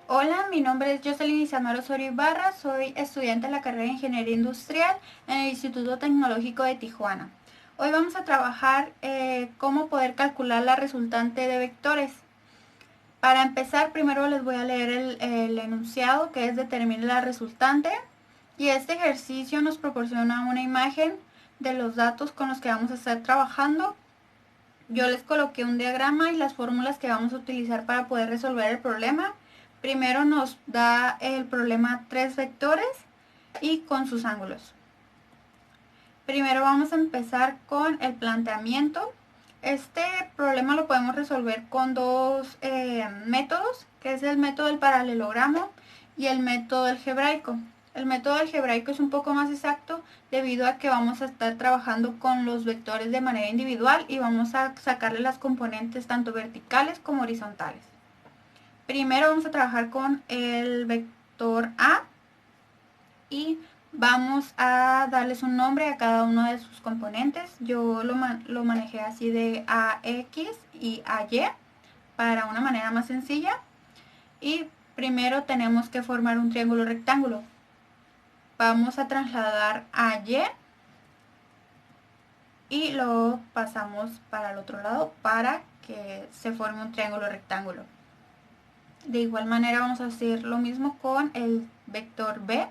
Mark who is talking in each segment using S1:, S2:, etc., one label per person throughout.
S1: Hola, mi nombre es Jocelyn Isamar Osorio Ibarra, soy estudiante de la carrera de Ingeniería Industrial en el Instituto Tecnológico de Tijuana. Hoy vamos a trabajar cómo poder calcular la resultante de vectores. Para empezar, primero les voy a leer el enunciado, que es determine la resultante, y este ejercicio nos proporciona una imagen de los datos con los que vamos a estar trabajando. Yo les coloqué un diagrama y las fórmulas que vamos a utilizar para poder resolver el problema. Primero nos da el problema tres vectores y con sus ángulos. Primero vamos a empezar con el planteamiento. Este problema lo podemos resolver con dos métodos, que es el método del paralelogramo y el método algebraico. El método algebraico es un poco más exacto debido a que vamos a estar trabajando con los vectores de manera individual y vamos a sacarle las componentes tanto verticales como horizontales. Primero vamos a trabajar con el vector A y vamos a darles un nombre a cada uno de sus componentes. Yo lo manejé así de AX y AY para una manera más sencilla. Y primero tenemos que formar un triángulo rectángulo. Vamos a trasladar a y lo pasamos para el otro lado para que se forme un triángulo rectángulo. De igual manera vamos a hacer lo mismo con el vector B.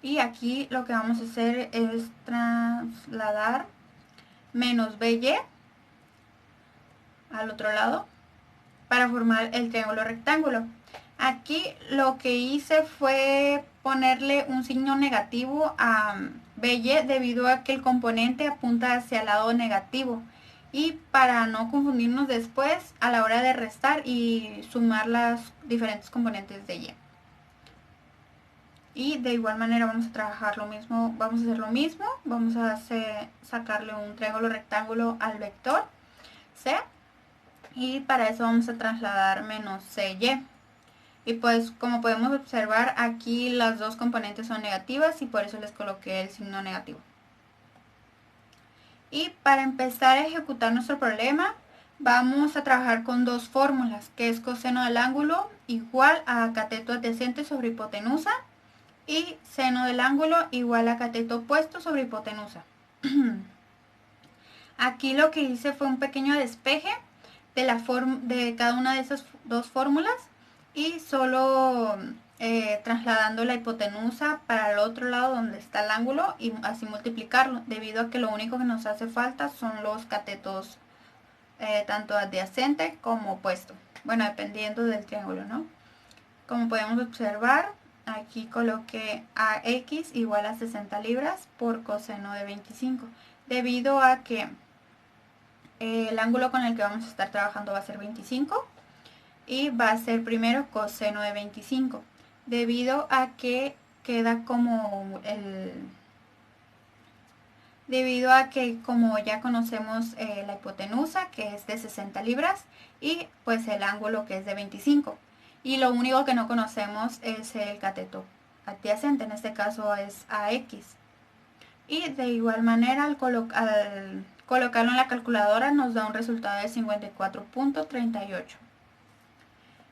S1: Y aquí lo que vamos a hacer es trasladar menos BY al otro lado para formar el triángulo rectángulo. Aquí lo que hice fue ponerle un signo negativo a BY debido a que el componente apunta hacia el lado negativo. Y para no confundirnos después a la hora de restar y sumar las diferentes componentes de Y. Y de igual manera vamos a trabajar lo mismo, vamos a hacer lo mismo, vamos a sacarle un triángulo rectángulo al vector C y para eso vamos a trasladar menos CY. Y pues como podemos observar aquí las dos componentes son negativas y por eso les coloqué el signo negativo. Y para empezar a ejecutar nuestro problema vamos a trabajar con dos fórmulas, que es coseno del ángulo igual a cateto adyacente sobre hipotenusa y seno del ángulo igual a cateto opuesto sobre hipotenusa. Aquí lo que hice fue un pequeño despeje de cada una de esas dos fórmulas y solo trasladando la hipotenusa para el otro lado donde está el ángulo y así multiplicarlo, debido a que lo único que nos hace falta son los catetos tanto adyacente como opuesto. Bueno, dependiendo del triángulo, ¿no? Como podemos observar, aquí coloqué AX igual a 60 libras por coseno de 25, debido a que el ángulo con el que vamos a estar trabajando va a ser 25 y va a ser primero coseno de 25, debido a que queda como debido a que como ya conocemos la hipotenusa, que es de 60 libras, y pues el ángulo, que es de 25. Y lo único que no conocemos es el cateto adyacente, en este caso es AX. Y de igual manera al colocarlo en la calculadora nos da un resultado de 54.38.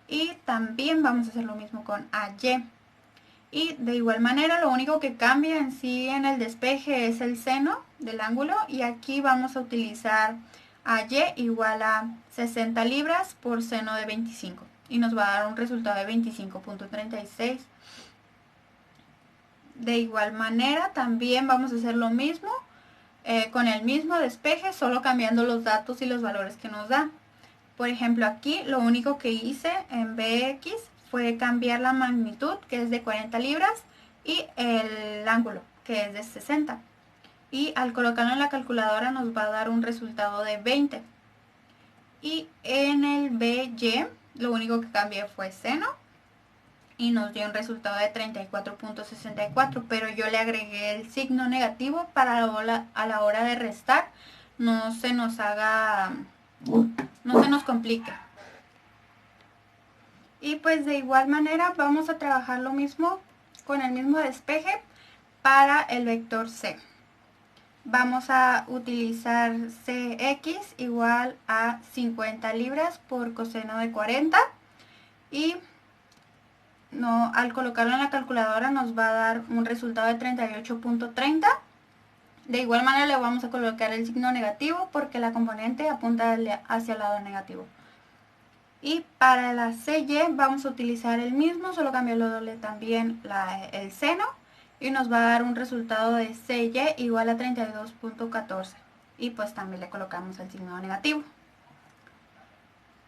S1: Y también vamos a hacer lo mismo con AY. Y de igual manera lo único que cambia en sí en el despeje es el seno del ángulo y aquí vamos a utilizar AY igual a 60 libras por seno de 25 y nos va a dar un resultado de 25.36. De igual manera también vamos a hacer lo mismo con el mismo despeje, solo cambiando los datos y los valores que nos da. Por ejemplo, aquí lo único que hice en BX fue cambiar la magnitud, que es de 40 libras, y el ángulo, que es de 60. Y al colocarlo en la calculadora nos va a dar un resultado de 20. Y en el BY lo único que cambié fue seno y nos dio un resultado de 34.64, pero yo le agregué el signo negativo para a la hora de restar no se nos haga, no se nos complique. Y pues de igual manera vamos a trabajar lo mismo con el mismo despeje para el vector C. Vamos a utilizar Cx igual a 50 libras por coseno de 40 y no, al colocarlo en la calculadora nos va a dar un resultado de 38.30. De igual manera le vamos a colocar el signo negativo porque la componente apunta hacia el lado negativo. Y para la CY vamos a utilizar el mismo, solo cambiándole también el seno. Y nos va a dar un resultado de CY igual a 32.14. Y pues también le colocamos el signo negativo.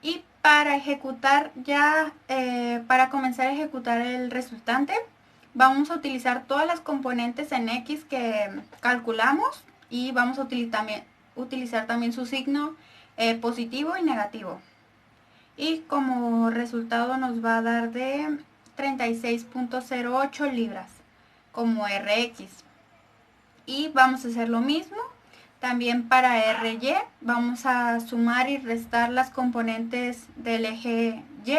S1: Y para ejecutar ya, para comenzar a ejecutar el resultante, vamos a utilizar todas las componentes en X que calculamos y vamos a utilizar también su signo positivo y negativo. Y como resultado nos va a dar de 36.08 libras como RX. Y vamos a hacer lo mismo también para RY. Vamos a sumar y restar las componentes del eje Y.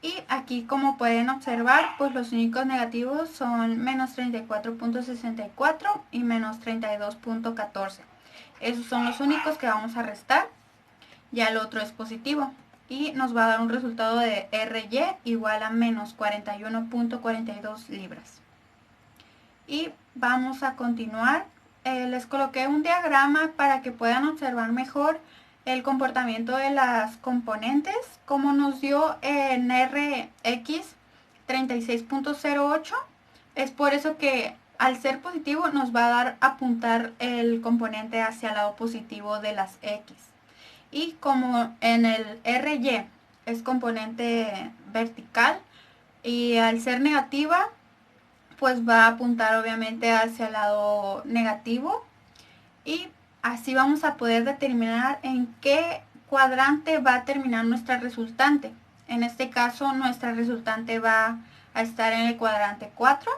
S1: Y aquí, como pueden observar, pues los únicos negativos son menos 34.64 y menos 32.14. Esos son los únicos que vamos a restar. Ya el otro es positivo. Y nos va a dar un resultado de RY igual a menos 41.42 libras. Y vamos a continuar. Les coloqué un diagrama para que puedan observar mejor el comportamiento de las componentes, como nos dio en RX 36.08. Es por eso que al ser positivo nos va a dar apuntar el componente hacia el lado positivo de las X. Y como en el RY es componente vertical y al ser negativa, pues va a apuntar obviamente hacia el lado negativo. Y así vamos a poder determinar en qué cuadrante va a terminar nuestra resultante. En este caso nuestra resultante va a estar en el cuadrante 4.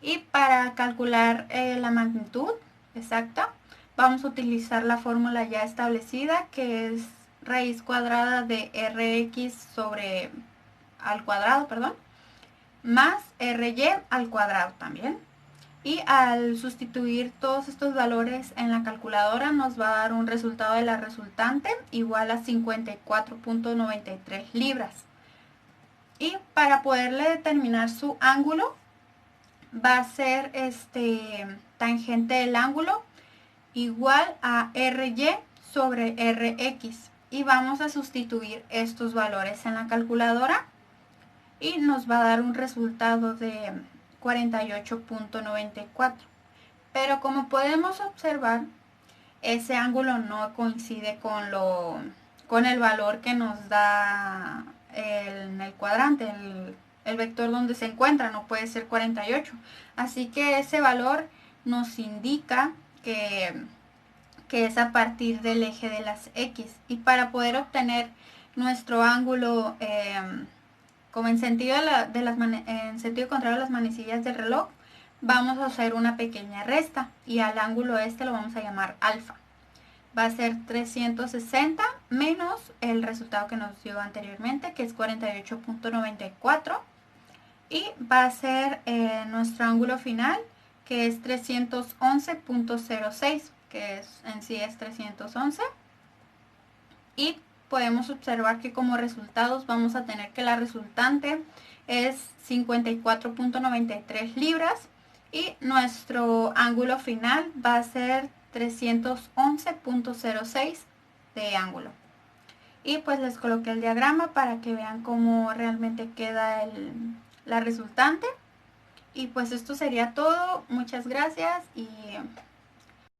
S1: Y para calcular la magnitud exacta, vamos a utilizar la fórmula ya establecida, que es raíz cuadrada de Rx sobre al cuadrado, perdón, más RY al cuadrado también. Y al sustituir todos estos valores en la calculadora nos va a dar un resultado de la resultante igual a 54.93 libras. Y para poderle determinar su ángulo, va a ser tangente del ángulo igual a RY sobre RX. Y vamos a sustituir estos valores en la calculadora y nos va a dar un resultado de 48.94. Pero como podemos observar, ese ángulo no coincide con el valor que nos da en el cuadrante, el vector donde se encuentra, no puede ser 48. Así que ese valor nos indica que es a partir del eje de las X. Y para poder obtener nuestro ángulo como en sentido, en sentido contrario a las manecillas del reloj, vamos a hacer una pequeña resta y al ángulo lo vamos a llamar alfa. Va a ser 360 menos el resultado que nos dio anteriormente, que es 48.94, y va a ser nuestro ángulo final, que es 311.06, que en sí es 311. Y podemos observar que como resultados vamos a tener que la resultante es 54.93 libras y nuestro ángulo final va a ser 311.06 de ángulo. Y pues les coloqué el diagrama para que vean cómo realmente queda la resultante. Y pues esto sería todo. Muchas gracias y